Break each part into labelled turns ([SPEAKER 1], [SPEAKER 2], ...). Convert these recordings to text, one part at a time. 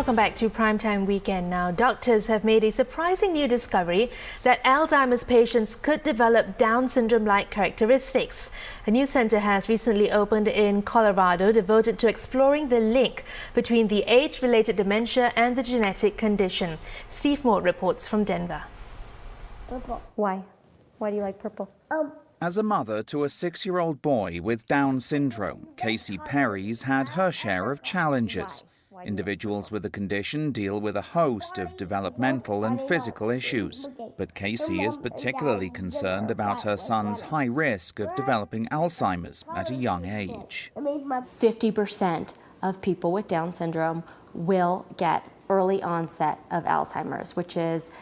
[SPEAKER 1] Welcome back to Primetime Weekend. Now, doctors have made a surprising new discovery that Alzheimer's patients could develop Down syndrome-like characteristics. A new center has recently opened in Colorado devoted to exploring the link between the age-related dementia and the genetic condition. Steve Moore reports from Denver.
[SPEAKER 2] Purple. Why? Why do you like purple?
[SPEAKER 3] As a mother to a 6-year-old boy with Down syndrome, Casey Perry's had her share of challenges. Individuals with the condition deal with a host of developmental and physical issues. But Casey is particularly concerned about her son's high risk of developing Alzheimer's at a young age.
[SPEAKER 2] 50% of people with Down syndrome will get early onset of Alzheimer's, which is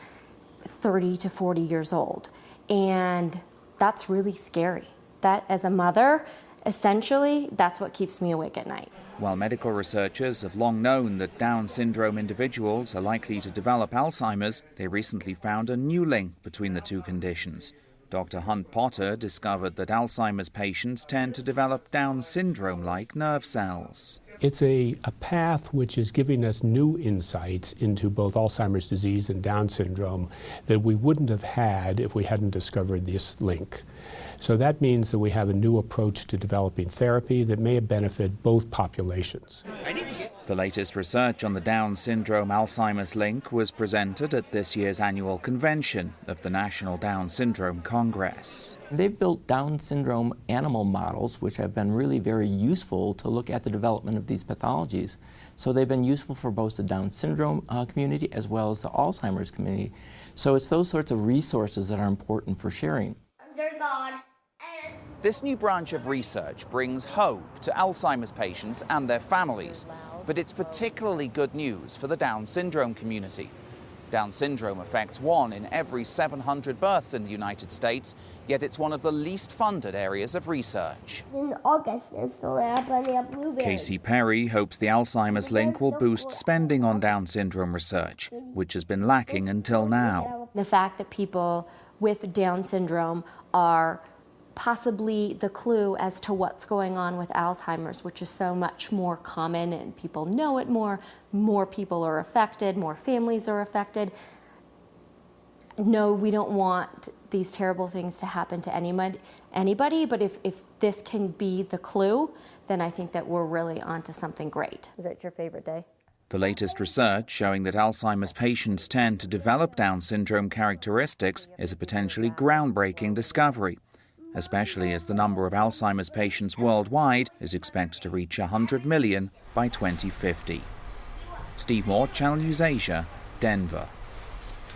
[SPEAKER 2] 30 to 40 years old. And that's really scary. That, as a mother, essentially, that's what keeps me awake at night.
[SPEAKER 3] While medical researchers have long known that Down syndrome individuals are likely to develop Alzheimer's, they recently found a new link between the two conditions. Dr. Hunt Potter discovered that Alzheimer's patients tend to develop Down syndrome-like nerve cells.
[SPEAKER 4] It's a path which is giving us new insights into both Alzheimer's disease and Down syndrome that we wouldn't have had if we hadn't discovered this link. So that means that we have a new approach to developing therapy that may benefit both populations.
[SPEAKER 3] The latest research on the Down syndrome-Alzheimer's link was presented at this year's annual convention of the National Down Syndrome Congress.
[SPEAKER 5] They've built Down syndrome animal models, which have been really very useful to look at the development of these pathologies. So they've been useful for both the Down syndrome community as well as the Alzheimer's community. So it's those sorts of resources that are important for sharing.
[SPEAKER 3] This new branch of research brings hope to Alzheimer's patients and their families, but it's particularly good news for the Down syndrome community. Down syndrome affects 1 in every 700 births in the United States, yet it's one of the least funded areas of research.
[SPEAKER 6] In August, so there are plenty of blueberries.
[SPEAKER 3] Casey Perry hopes the Alzheimer's link will boost spending on Down syndrome research, which has been lacking until now.
[SPEAKER 2] The fact that people with Down syndrome are possibly the clue as to what's going on with Alzheimer's, which is so much more common and people know it more people are affected, more families are affected. No, we don't want these terrible things to happen to anybody, but if this can be the clue, then I think that we're really onto something great. Is that your favorite day?
[SPEAKER 3] The latest research showing that Alzheimer's patients tend to develop Down syndrome characteristics is a potentially groundbreaking discovery, especially as the number of Alzheimer's patients worldwide is expected to reach 100 million by 2050. Steve Moore, Channel News Asia, Denver.